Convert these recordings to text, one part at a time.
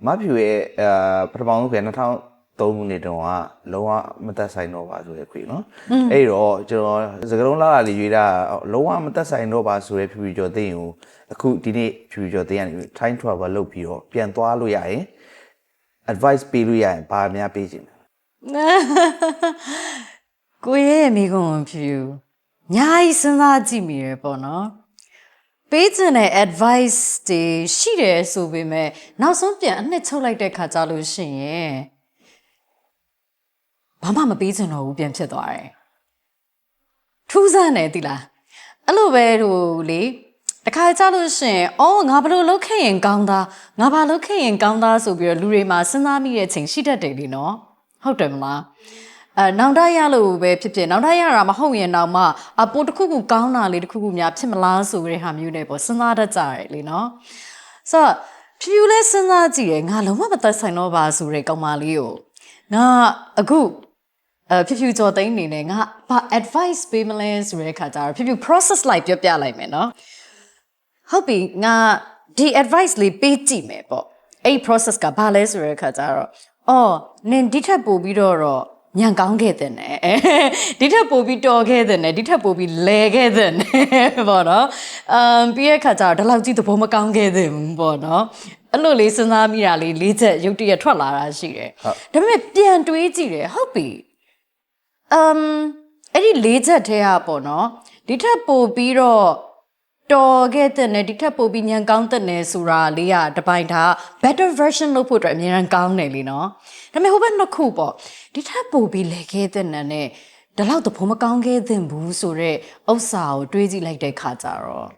မဖြူရဲ့ပထမဆုံးက2003ခုနှစ်တုန်းကလုံးဝမသက်ဆိုင်တော့ပါဆိုတဲ့ခွေနော်အဲ့တော့ကျွန်တော်စကလုံးလာလာလေးရွေးတာလုံးဝမသက်ဆိုင်တော့ပါဆိုတဲ့ဖြူဖြူကျော်သိရင်ကိုအခုဒီနေ့ဖြူဖြူကျော်သိရနေ time travel လုပ်ပြီးတော့ပြန်သွားလို့ရရင် advice ပေးလို့ရရင်ဘာများပေးချင်လဲကိုရဲ့မိကုံဖြူညာကြီးစဉ်းစားကြည့်မိရပေါ့နော်ပေးချင်တဲ့ advice တွေရှိတယ်ဆိုပေမဲ့နောက်ဆုံးပြန်အနှစ်ချုပ်လိုက်တဲ့ခါကြလို့ရှိရင်ဘာမှမပေးချင်တော့ဘူးပြန်ဖြစ်သွားတယ်ထူးဆန်းတယ်တိလားအဲ့လိုပဲတို့လေတခါကြလို့ရှိရင်အော်ငါဘလို့လုပ်ခဲ့ရင်ကောင်းသားငါဘာလုပ်ခဲ့ရင်ကောင်းသားဆိုပြီးတော့လူတွေမှာစဉ်းစားမိတဲ့ချိန်ရှိတတ်တယ်လीနော်ဟုတ်တယ်မလားနောင်တရလို့ပဲဖြစ်ဖြစ်နောင်တရတာမဟုတ်ရင်တော့မှပိုတစ်ခုခုကောင်းတာလေးတစ်ခုခုများဖြစ်မလားဆိုတဲ့ဟာမျိုးနဲ့ပေါ့စဉ်းစားတတ်ကြတယ်လीနော်ဆိုတော့ဖြူလဲစဉ်းစားကြည့်တယ်ငါလုံးဝမသက်ဆိုင်တော့ပါဆိုတဲ့ကောင်မလေးကိုငါအခုဖြူကျော်သိန်းအနေနဲ့ငါဘာ advice ပေးမလဲဆိုတဲ့အခါကျတော့ဖြူ process လိုက်ပြောပြလိုက်မယ်နော်ဟုတ်ပြီငါဒီ advice လေးပေးကြည့်မယ်ပေါ့အဲ့ process ကဘာလဲဆိုတဲ့အခါကျတော့အော်နင်ဒီထက်ပိုပြီးတော့ညံကောင်းခဲ့တဲ့နဲ့ဒီထက်ပိုပြီးတော်ခဲ့တဲ့နဲ့ဒီထက်ပိုပြီးလဲခဲ့တဲ့နဲ့ပေါ့နော်ပြီးတဲ့အခါကျတော့ဒီလောက်ကြီးသဘောမကောင်းခဲ့တဲ့ဘူးပေါ့နော်အဲ့လိုလေးစဉ်းစားမိတာလေး၄ချက်ရုပ်တရက်ထွက်လာတာရှိတယ်ဒါပေမဲ့ပြန်တွေးကြည့်တယ်ဟုတ်ပြီအဲ့ဒီ၄ချက်ထဲကပေါ့နော်ဒီထက်ပိုပြီးတော့တော်ခဲ့တဲ့နဲ့ဒီထက်ပိုပြီးညံကောင်းတဲ့နဲ့ဆိုတာလေးကတပိုင်းဒါ better version လုပ်ဖို့အတွက်အများကြီးကောင်းတယ်လीနော်ဒါပေမဲ့ဟိုဘက်နှစ်ခုပေါ့ဒီထက်ပိုပြီးလဲခဲ့တဲ့နဲ့ဒါလောက်သဘောမကောင်းခဲ့တဲ့ဘူးဆိုတော့ဥစ္စာကိုတွေးကြည့်လိုက်တဲ့ခါကျတော့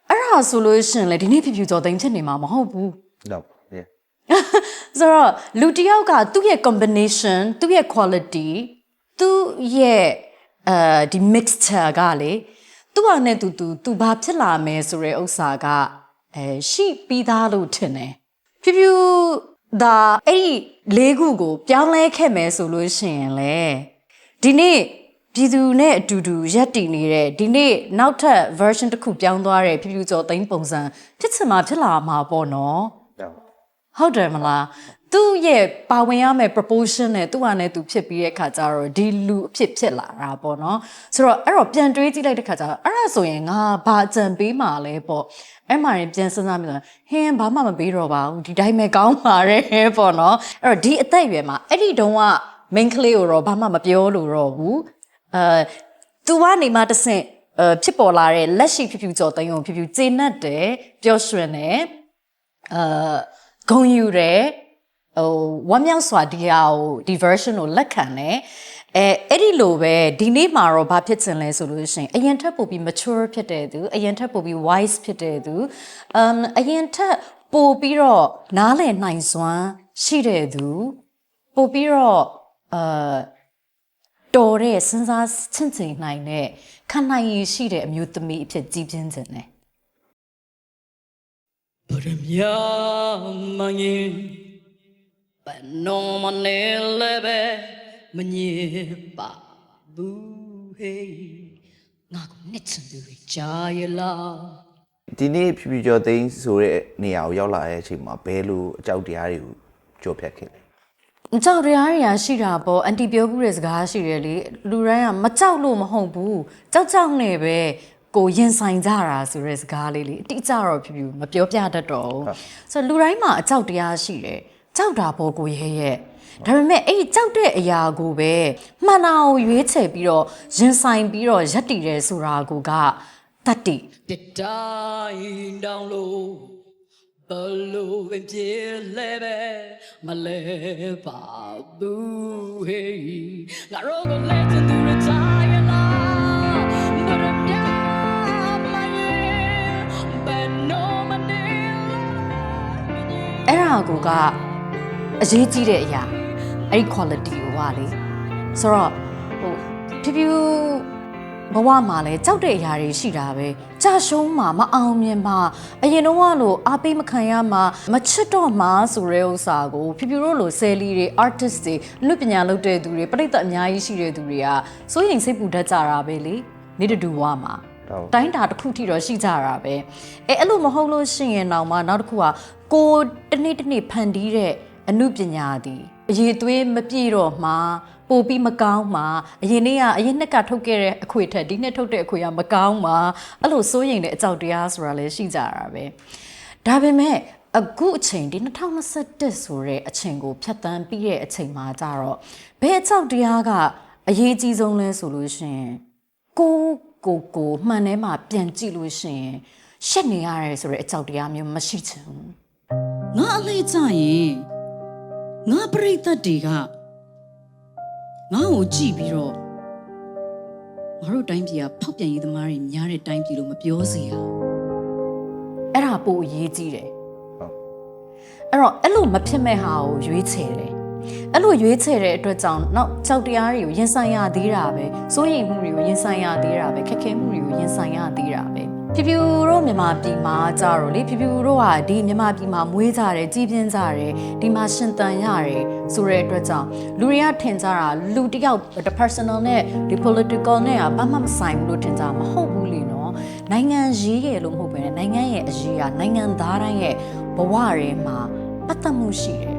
အဲ့ဒါဆိုလို့ရှင်လေဒီနေ့ဖြူကျော်သိမ်းဖြစ်နေမှာမဟုတ်ဘူး no yeah ဆိုတော့လူတစ်ယောက်ကသူ့ရဲ့ combination သူ့ရဲ့ quality သူ့ရဲ့ဒီ mixture ကလေသူ့ဟာနဲ့သူဘာဖြစ်လာမယ်ဆိုတဲ့ဥစ္စာကရှိပြီးသားလို့ထင်တယ်ဖြူဒါအဲ့ဒီ၄ခုကိုပြောင်းလဲခဲ့မယ်ဆိုလို့ရှိရင်လေဒီနေ့ပြည်သူနဲ့အတူတူရက်တည်နေတဲ့ဒီနေ့နောက်ထပ် version တစ်ခုပြောင်းသွားတဲ့ဖြူကျော်သိန်းပုံစံဖြစ်ချင်မှဖြစ်လာမှာပေါ့နော်ဟုတ်တယ်မလားသူ့ရဲ့ပါဝင်ရမယ့် proportion နဲ့သူ့ဟာနဲ့သူဖြစ်ပြီးတဲ့ခါကျတော့ဒီလူအဖြစ်လာတာပေါ့နော်ဆိုတော့အဲ့တော့ပြန်တွေးကြည့်လိုက်တဲ့ခါကျတော့အဲ့ဒါဆိုရင်ငါဘာအကြံပေးမှာလဲပေါ့အဲ့မှာရင်ပြန်စဉ်းစားမိတော့ဟင်းဘာမှမပေးတော့ပါဘူးဒီတိုင်းပဲကောင်းပါတယ်ပေါ့နော်အဲ့တော့ဒီအသက်အရွယ်မှာအဲ့ဒီတုန်းက main ကလေးကိုတော့ဘာမှမပြောလို့တော့ဘူးသူကနေမှတဆင့်ဖြစ်ပေါ်လာတဲ့လက်ရှိဖြူကျော်သိန်းကိုဖြူကျေနပ်တယ်ပျော်ရွှင်တယ်ဂုဏ်ယူတယ်ဝမ်းမြောက်စွာဒီဟာကိုဒီ version ကိုလက်ခံတယ်အဲ့ဒီလိုပဲဒီနေ့မှာတော့ဘာဖြစ်ချင်လဲဆိုလို့ရှိရင်အရင်ထက်ပိုပြီး mature ဖြစ်တဲ့သူအရင်ထက်ပိုပြီး wise ဖြစ်တဲ့သူအရင်ထက်ပိုပြီးတော့နားလည်နိုင်စွမ်းရှိတဲ့သူပိုပြီးတော့တော်တဲ့စဉ်းစားချင့်ချိန်နိုင်တဲ့ခံနိုင်ရည်ရှိတဲ့အမျိုးသမီးအဖြစ်ကြီးပြင်းခြင်းတယ်ဗရမယာမငင်းဘယ်နော်မနေလဲပဲမညစ်ပါဘူးဟေးငါကနှစ်ချင်သူကြားရလားဒီနေ့ဖြူဖြူကျော်သိန်းဆိုတဲ့နေရာကိုရောက်လာတဲ့အချိန်မှာဘယ်လိုအကြောက်တရားတွေကိုကြော်ဖြတ်ခဲ့လဲအကြောက်တရားတွေရှိတာပေါ့အန်တီပြောခုတဲ့စကားရှိတယ်လေလူတိုင်းကမကြောက်လို့မဟုတ်ဘူးကြောက်နေပဲကိုရင်ဆိုင်ကြတာဆိုတဲ့စကားလေးလေအတိအကျတော့ဖြူမပြောပြတတ်တော့ဘူးဆိုတော့လူတိုင်းမှာအကြောက်တရားရှိတယ်ကြောက်တာပေါ့ကိုရဲ့ဒါပေမဲ့အဲ့ကြောက်တဲ့အရာကိုပဲမှန်တာကိုရွေးချယ်ပြီးတော့ရင်ဆိုင်ပြီးတော့ရပ်တည်တယ်ဆိုတာကိုကတတ္တိတတိုင်းတောင်းလို့ဘလို့ပဲပြေလဲပဲမလဲပါဘူးဟေးငါတို့ကလက်ချင်သူရတိုင်းလားအဲ့ဒါကအရေးကြီးတဲ့အရာအဲ့ဒီ quality ကိုကလေဆိုတော့ဖြူဘဝမှာလဲကြောက်တဲ့အရာတွေရှိတာပဲကြာရှုံးမှာမအောင်မြင်မှာအရင်တော့လို့အားပေးမခံရမှာမချစ်တော့မှာဆိုတဲ့ဥစ္စာကိုဖြူတို့လိုဆယ်လီတွေ artist တွေလူပညာလုပ်တဲ့သူတွေပြိတ္တအများကြီးရှိတဲ့သူတွေကစိုးရိမ်စိတ်ပူတတ်ကြတာပဲလေနေတူဝါမှာ တိုင်းတာတစ်ခုထိတော့ရှိကြတာပဲအဲ့လိုမဟုတ်လို့ရှိရင်တော့မှနောက်တစ်ခုကကိုတနေ့ဖန်တီးတဲ့အမှုပညာသည်အရေးသွေးမပြည့်တော့မှပို့ပြီးမကောင်းမှအရင်နှစ်ကထုတ်ခဲ့တဲ့အခွေထက်ဒီနှစ်ထုတ်တဲ့အခွေကမကောင်းမှအဲ့လိုစိုးရိမ်တဲ့အကြောက်တရားဆိုတာလည်းရှိကြတာပဲဒါပေမဲ့အခုအချိန်ဒီ2021ဆိုတဲ့အချိန်ကိုဖြတ်သန်းပြီးတဲ့အချိန်မှာကြတော့ဘယ်အကြောက်တရားကအရေးကြီးဆုံးလဲဆိုလို့ရှိရင်ကိုမှန်ထဲမှာပြန်ကြည့်လို့ရှိရင်ရှက်နေရတယ်ဆိုတဲ့အကြောက်တရားမျိုးမရှိချင်ဘူး ငါအလေးကြရင်ငါပရိသတ်တွေကငါ့ကိုကြည့်ပြီးတော့ငါတို့တိုင်းပြည်ကဖောက်ပြန်ရေးသမားတွေများတဲ့တိုင်းပြည်လို့မပြောစေရအောင် အဲ့ဒါပိုအရေးကြီးတယ်အဲ့တော့အဲ့လိုမဖြစ်မဲ့ဟာကိုရွေးချယ်တယ်အဲ့လိုရွေးချယ်တဲ့အတွက်ကြောင့်နောက်ကြောက်တရားတွေကိုရင်ဆိုင်ရသေးတာပဲစိုးရိမ်မှုတွေကိုရင်ဆိုင်ရသေးတာပဲခက်ခဲမှုတွေကိုရင်ဆိုင်ရသေးတာပဲဖြူဖြူတို့မြန်မာပြည်မှာကြတော့လေဖြူဖြူတို့ကဒီမြန်မာပြည်မှာမွေးကြတယ်ကြီးပြင်းကြတယ်ဒီမှာရှင်သန်ရတယ်ဆိုတဲ့အတွက်ကြောင့်လူတွေကထင်ကြတာလူတစ်ယောက် personal နဲ့ဒီ political နဲ့ကဘာမှမဆိုင်ဘူးလို့ထင်ကြမဟုတ်ဘူးလေနော်နိုင်ငံရေးရဲ့လို့မဟုတ်ဘဲနဲ့နိုင်ငံရဲ့အရေးကနိုင်ငံသားတိုင်းရဲ့ဘဝတွေမှာပတ်သက်မှုရှိတယ်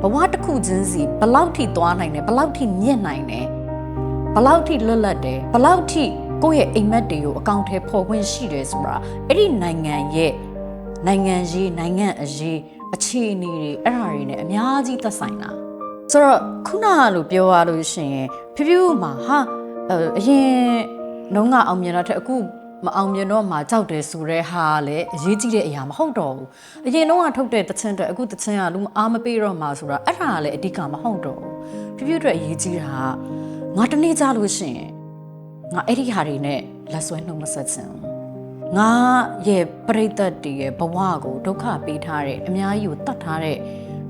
ဘဝတစ်ခုချင်းစီဘလောက်ထိသွားနိုင်တယ်ဘလောက်ထိမြင့်နိုင်တယ်ဘလောက်ထိလွတ်လပ်တယ်ဘလောက်ထိကိုယ့်ရဲ့အိမ်မက်တွေကိုအကောင့်ထဲပေါ်ခွင့်ရှိတယ်ဆိုတာအဲ့ဒီနိုင်ငံရဲ့နိုင်ငံရေးနိုင်ငံအရေးအခြေအနေတွေအဲ့ဒါတွေ ਨੇ အများကြီးသက်ဆိုင်တာဆိုတော့ခုနကလို့ပြောရလို့ရှိရင်ဖြူဖြူမှာအရင်နှုံးကအောင်မြင်တော့တဲ့အခုမအောင်မြင်တော့မှကြောက်တယ်ဆိုတဲ့ဟာလည်းအရေးကြီးတဲ့အရာမဟုတ်တော့ဘူးအရင်တော့ထုတ်တဲ့တခြင်းတွေအခုတခြင်းကလူအားမပေးတော့မှဆိုတာအဲ့ဒါလည်းအဓိကမဟုတ်တော့ဘူးဖြူဖြူအတွက်အရေးကြီးတာကငါတနေ့ကြလို့ရှိရင်ငါအဲ့ဒီဟာတွေနဲ့လက်ဆွဲနှုတ်မဆက်ချင်ငါရဲ့ပရိသတ်တွေရဲ့ဘဝကိုဒုက္ခပေးထားတဲ့အများကြီးကိုတတ်ထားတဲ့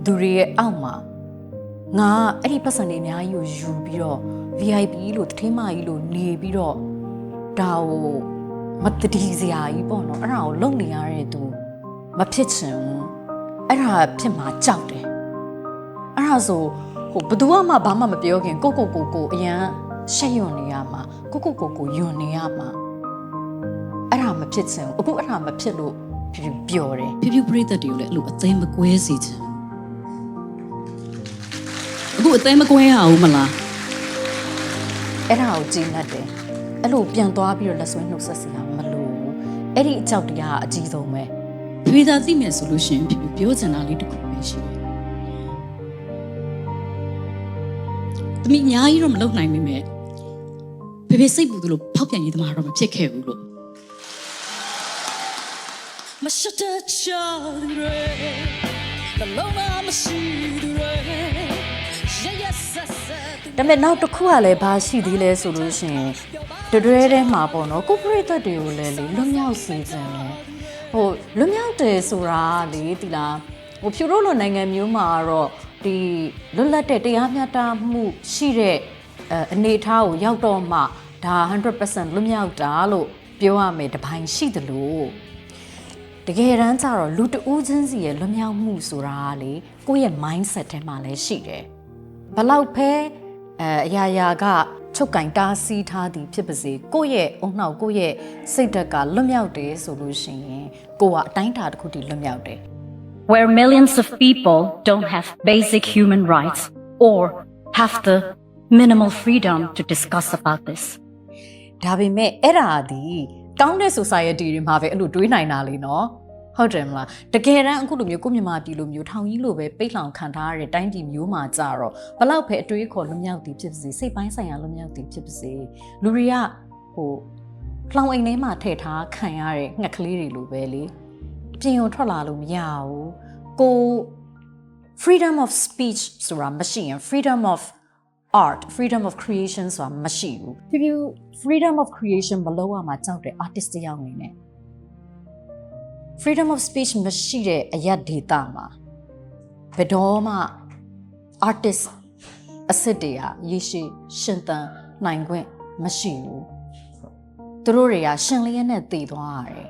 သူတွေရဲ့အောက်မှာငါအဲ့ဒီပတ်စံတွေအများကြီးကိုယူပြီးတော့ VIP လို့တထင်းမကြီးလို့နေပြီးတော့ဒါကိုမတတိစရာကြီးပေါ့နော်အဲ့ဒါကိုလုံနေရတဲ့သူမဖြစ်ချင်ဘူးအဲ့ဒါဖြစ်မှာကြောက်တယ်အဲ့ဒါဆိုဘယ်သူမှဘာမှမပြောခင်ကိုအရန်ရှက်ရွံ့နေရမှာကိုယွံ့နေရမှာအဲ့ဒါမဖြစ်ချင်ဘူးအခုအဲ့ဒါမဖြစ်လို့ပျော်တယ် ဖြူဖြူပရိသတ်တွေကိုလည်းအဲ့လိုအသိမကွဲစေချင်အခုအသိမကွဲရအောင်မလား အဲ့ဒါကိုကြည်လက်တယ်အဲ့လိုပြန်သွားပြီးတော့လက်ဆွဲနှုတ်ဆက်စရာမလိုဘူးအဲ့ဒီအကြောက်တရားကအကြီးဆုံးပဲ ဖြူသာသိမယ်ဆိုလို့ရှိရင်ဖြူဖြူပြောချင်တာလေးတစ်ခုပဲရှိတယ်။သမီးအများကြီးတော့မလုပ်နိုင်မိမဲ့ဖေစိတ်ပူသလိုဖောက်ပြန်ရေးသမားတော့မဖြစ်ခဲ့ဘူးလို့မရှက်တဲ့ချာရဲဘလုံးမရှိသူရဲဒါပေမဲ့နောက်တစ်ခုကလည်းဘာရှိသေးလဲဆိုလို့ရှိရင်တွဲထဲမှာပေါ့နော်ကိုပရိသတ်တွေကိုလည်းလေလွတ်မြောက်စေချင်တယ်လွတ်မြောက်တယ်ဆိုတာလေဒီလားဖြူတို့လိုနိုင်ငံမျိုးမှာတော့ဒီလွတ်လပ်တဲ့တရားမျှတမှုရှိတဲ့အနေအထားကိုရောက်တော့မှဒါ 100% လွတ်မြောက်တာလို့ပြောရမယ်တပိုင်းရှိသလိုတကယ်တမ်းကျတော့လူတဦးချင်းစီရဲ့လွတ်မြောက်မှုဆိုတာလေကိုယ့်ရဲ့ mindset ထဲမှာလည်းရှိတယ်ဘလောက်ပဲအရာကချုပ်ကင်တားဆီးထားသည်ဖြစ်ပါစေကိုယ့်ရဲ့အုံနှောက်ကိုယ့်ရဲ့စိတ်ဓာတ်ကလွတ်မြောက်တယ်ဆိုလို့ရှိရင်ကိုကအတိုင်းတာတစ်ခုတည်းလွတ်မြောက်တယ် Where millions of people don't have basic human rights or have the minimal freedom to discuss about this ဒါပေမဲ့အဲ့ဒါဒီကောင်းတဲ့ society တွေမှာပဲအဲ့လိုတွေးနိုင်တာလေနော်ဟုတ်တယ်မလားတကယ်တမ်းအခုလိုမျိုးကိုမြန်မာပြည်လိုမျိုးထောင်ကြီးလိုပဲပိတ်လောင်ခံထားရတဲ့တိုင်းပြည်မျိုးမှာကြတော့ဘလောက်ပဲအတွေးခေါ်လွတ်မြောက်သည်ဖြစ်ပါစေစိတ်ပိုင်းဆိုင်ရာလွတ်မြောက်သည်ဖြစ်ပါစေလူတွေကလောင်အိမ်ထဲမှာထည့်ထားခံရတဲ့ငှက်ကလေးတွေလိုပဲလေပြင်ုံထွက်လာလို့မရဘူးကို freedom of speech ဆိုတာမရှိရင် freedom of art freedom of creation ဆိုတာမရှိဘူးဖြူ freedom of creation မလုပ်ရမှာကြောက်တဲ့ artist တယောက်အနေနဲ့ freedom of speech မရှိတဲ့အရက်ဒေတာမှာဘယ်တော့မှ artist အစစ်တွေကရရှိရှင်သန်နိုင်ခွင့်မရှိဘူးသူတို့တွေကရှင်လျက်နဲ့တည်သွားရတယ်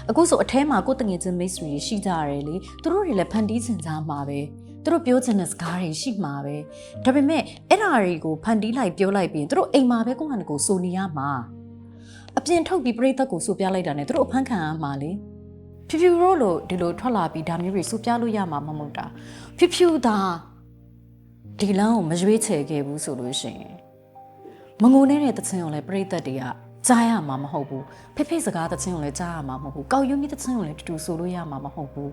အခုဆိုအထဲမှာကိုယ်တငယ်ချင်းမိတ်ဆွေရှိကြရတယ်လေသူတို့တွေလည်းဖန်တီးချင်ကြမှာပဲသူတို့ပြောချင်တဲ့စကားတွေရှိမှာပဲဒါပေမဲ့အဲ့ဓာတွေကိုဖန်တီးလိုက်ပြောလိုက်ပြီးသူတို့အိမ်မှာပဲကိုယ့်ဟာကိုယ်စိုးနေရမှာ အပြင်ထုတ်ပြီးပြိသက်ကိုစူပြလိုက်တာနဲ့သူတို့အဖမ်းခံရမှာလေဖြူဖြူတို့လို့ဒီလိုထွက်လာပြီးဒါမျိုးတွေစူပြလို့ရမှာမဟုတ်တာဖြူဖြူသာဒီလမ်းကိုမရွေးချယ်ခဲ့ဘူးဆိုလို့ရှိရင်မငိုနေတဲ့တခြင်းကိုလည်းပြိသက်တွေကကြားရမှာမဟုတ်ဘူးဖိဖိစကားတခြင်းကိုလည်းကြားရမှာမဟုတ်ဘူးကောက်ရုံးကြီးတခြင်းကိုလည်းတူတူဆိုလို့ရမှာမဟုတ်ဘူး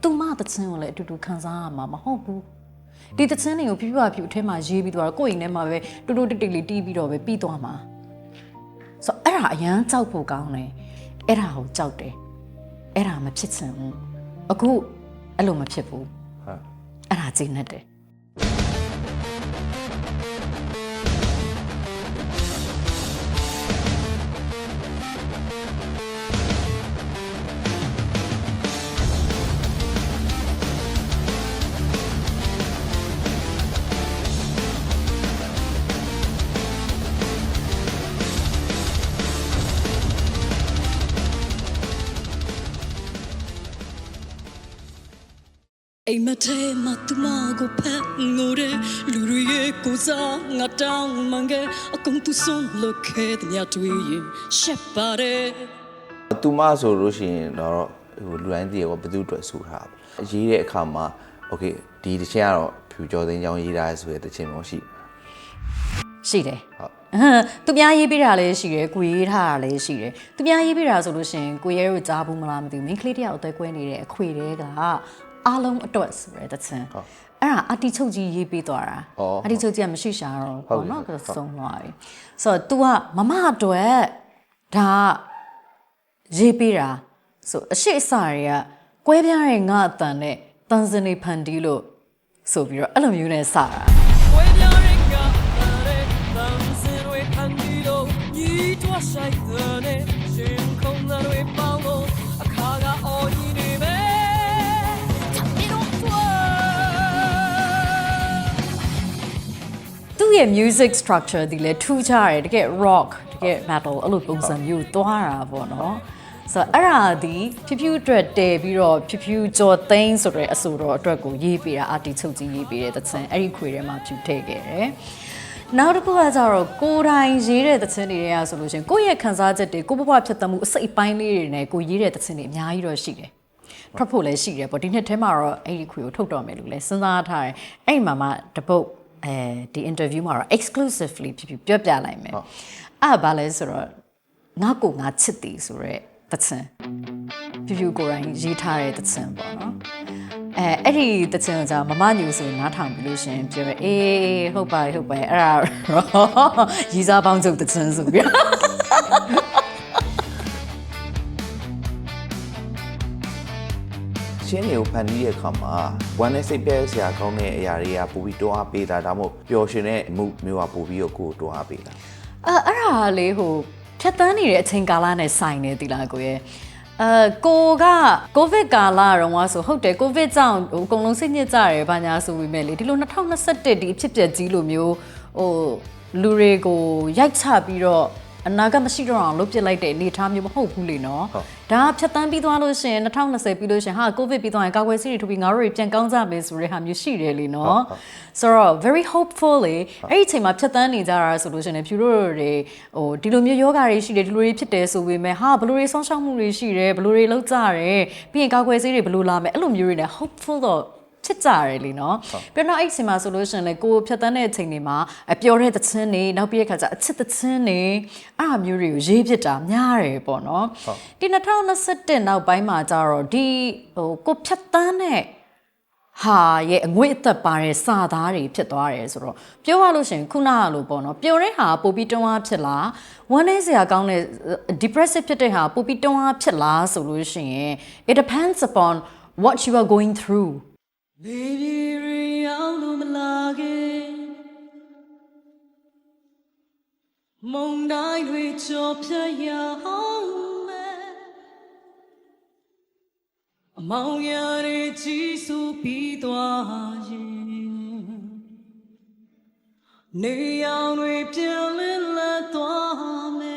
သူမတခြင်းကိုလည်းအတူတူခံစားရမှာမဟုတ်ဘူးဒီတခြင်းတွေကိုဖြူဖြူအထဲမှာရေးပြီးတော့ကိုယ့်အိမ်ထဲမှာပဲတူတူတိတ်တိတ်လေးတီးပြီးတော့ပဲပြီးသွားမှာဆိုအဲ့ဒါအရန်ကြောက်ဖို့ကောင်းတယ်အဲ့ဒါကိုကြောက်တယ်အဲ့ဒါမဖြစ်ချင်ဘူးအခုအဲ့လိုမဖြစ်ဘူးဟုတ်အဲ့ဒါကျင်းနေတယ်အိမ်မထဲမှာသူမကိုဖက်ငိုတဲ့လူတွေရဲ့ကိုစားငါတောင်းမှန်ခဲ့အကုန်သူဆုံးလို့ခဲ့တဲ့ညတွေ့ရင်ရှက်ပါတယ် သူမဆိုလို့ရှိရင်တော့ဟိုလူတိုင်းတည်းရောဘယ်သူအတွက်ဆိုထားရေးတဲ့အခါမှာโอเคဒီတခြင်းကတော့ဖြူကျော်သိန်းချောင်းရေးထားဆိုတဲ့တခြင်းမျိုးရှိတယ်ဟုတ်သူများရေးပေးတာလည်းရှိတယ်ကိုရေးထားတာလည်းရှိတယ်သူများရေးပေးတာဆိုလို့ရှိရင်ကိုရဲတို့ကြားဘူးမလားမသိဘူးမိန်းကလေးတယောက်အသက်ကွဲနေတဲ့အခွေတွေကအားလုံးအတွက်ဆိုရတဲ့ချင်းအဲ့ဒါအတီချုပ်ကြီးရေးပေးသွားတာအတီချုပ်ကြီးကမရှိရှာတော့ဘောနော်ကဆုံးသွားပြီဆိုတော့ तू ကမမအတွက်ဒါရေးပေးတာဆိုအရှိအစတွေကကွဲပြားတဲ့ငါအတန်နဲ့တန်စင်နေဖန်တီးလို့ဆိုပြီးတော့အဲ့လိုမျိုးနဲ့စတာကွဲပြားတဲ့ငါအတန်နဲ့တန်စင်တွေဖန်တီးလို့ညီတွားဆိုင်တဲ့ရှင်ခုံးတွေပေါင်းလို့အခါကအော်ကြီးနေပဲသူ့ရဲ့ music structure ဒီလေထူးခြားတယ်တကယ် rock တကယ် metal အဲ့လိုပုံစံမျိုးသွားတာပေါ့နော်ဆိုတော့အဲ့ဒါဒီဖြူဖြူအတွက်တည်ပြီးတော့ဖြူဖြူကြော်သိန်းဆိုတဲ့အဆိုတော်အတွက်ကိုရေးပေးတာအာတီချုပ်ကြီးရေးပေးတဲ့တချင်အဲ့ဒီခွေထဲမှာဖြူထည့်ခဲ့တယ်နောက်တစ်ခုကကြတော့ကိုယ်တိုင်ရေးတဲ့တချင်တွေတွေကဆိုလို့ရှိရင်ကိုယ့်ရဲ့ခံစားချက်တွေကိုဘဘဖြစ်တဲ့မှုအစိတ်ပိုင်းလေးတွေနဲ့ကိုရေးတဲ့တချင်တွေအများကြီးတော့ရှိတယ်ထွက်ဖို့လည်းရှိတယ်ပေါ့ဒီနှစ်ထဲမှာတော့အဲ့ဒီခွေကိုထုတ်တော်မယ်လို့လည်းစဉ်းစားထားတယ်အဲ့မှာမှတပုတ်ဒီ interview မှာတော့ exclusively ပြောပြလိုက်မယ်အဲ့ဘာလဲဆိုတော့ငါကိုငါချစ်သည်ဆိုရဲတချင်ဖြူကိုယ်တိုင်ရေးထားတဲ့တချင်ပေါ့နော်အဲ့ဒီတချင်ကမမညူဆိုနားထောင်ပြီးလို့ရှင်ပြောရဲအေးဟုတ်ပါအဲ့ဒါရီစားပေါင်းချုပ်တချင်ဆိုပြီးရှင်းတွေကိုဖန်တီးတဲ့အခါမှာဝမ်းနဲ့စိတ်ပြည့်စရာကောင်းတဲ့အရာတွေကပိုပြီးတွန်းအားပေးတာဒါမှမဟုတ်ပျော်ရွှင်တဲ့မှုမျိုးကပိုပြီးတော့ကိုယ်တွန်းအားပေးတာအဲ့ဒါလေဟိုဖြတ်တန်းနေတဲ့အချိန်ကာလနဲ့ဆိုင်နေသီလားကိုရဲ့ကိုကကိုဗစ်ကာလတော့ဆိုဟုတ်တယ်ကိုဗစ်ကြောင့်ဟိုအကုန်လုံးစိတ်ညစ်ကြတယ်ဘာညာဆိုပေမဲ့လေဒီလို2021ဒီအဖြစ်ပြက်ကြီးလိုမျိုးဟိုလူတွေကိုရိုက်ချပြီးတော့အနာကမရှိတော့အောင်လုပ်ပစ်လိုက်တဲ့အနေအထားမျိုးမဟုတ်ဘူးလေနော်ဒါဖြတ်တန်းပြီးသွားလို့ရှင်2020ပြီးလို့ရှင်ဟာကိုဗစ်ပြီးသွားရင်ကာကွယ်ဆေးတွေထုတ်ပြီးငါတို့တွေပြန်ကောင်းကြမယ်ဆိုတဲ့ဟာမျိုးရှိတယ်လေနော်ဆိုတော့ very hopefully အဲ့ဒီအချိန်မှာဖြတ်တန်းနေကြတာဆိုလို့ရှင်ဖြူတို့တွေဟိုဒီလိုမျိုးယောဂတွေရှိတယ်ဒီလိုတွေဖြစ်တယ်ဆိုပေမဲ့ဟာဘလိုတွေဆုံးရှုံးမှုတွေရှိတယ်ဘလိုတွေလောက်ကြတယ်ပြီးရင်ကာကွယ်ဆေးတွေဘလိုလာမယ်အဲ့လိုမျိုးတွေနဲ့ hopeful တော့ဖြစ်ကြတယ်လीနော်ပြီးတော့အဲ့ဒီမှာဆိုလို့ရှိရင်လေကိုဖြတ်တန်းတဲ့အချိန်တွေမှာပျော်တဲ့သချင်းတွေနောက်ပြီးတဲ့ခါကျအချစ်သချင်းတွေအဲ့အမျိုးတွေကိုရေးဖြစ်တာများတယ်ပေါ့နော်ဒီ2021နောက်ပိုင်းမှာကျတော့ဒီဟိုကိုဖြတ်တန်းတဲ့ဟာရဲ့အငွေ့အသက်ပါတဲ့စာသားတွေဖြစ်သွားတယ်ဆိုတော့ပြောရလို့ရှိရင်ခုနကလိုပေါ့နော်ပျော်တဲ့ဟာပိုပြီးတွန်းအားဖြစ်လားဝမ်းနည်းစရာကောင်းတဲ့ depressive ဖြစ်တဲ့ဟာပိုပြီးတွန်းအားဖြစ်လားဆိုလို့ရှိရင် it depends upon what you are going through Baby, real malage. Mong dai we chop ya home. Among ya re chi su pi twa yin. Ne yang we pian lin la twa me.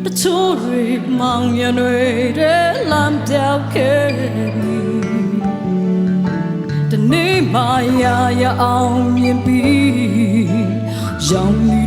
တချို့တွေမောင်ရတွေတဲ့လမ်းပြောက်ခဲ့ပြီတနေ့မှရအောင်မြင်ပြီးရောင်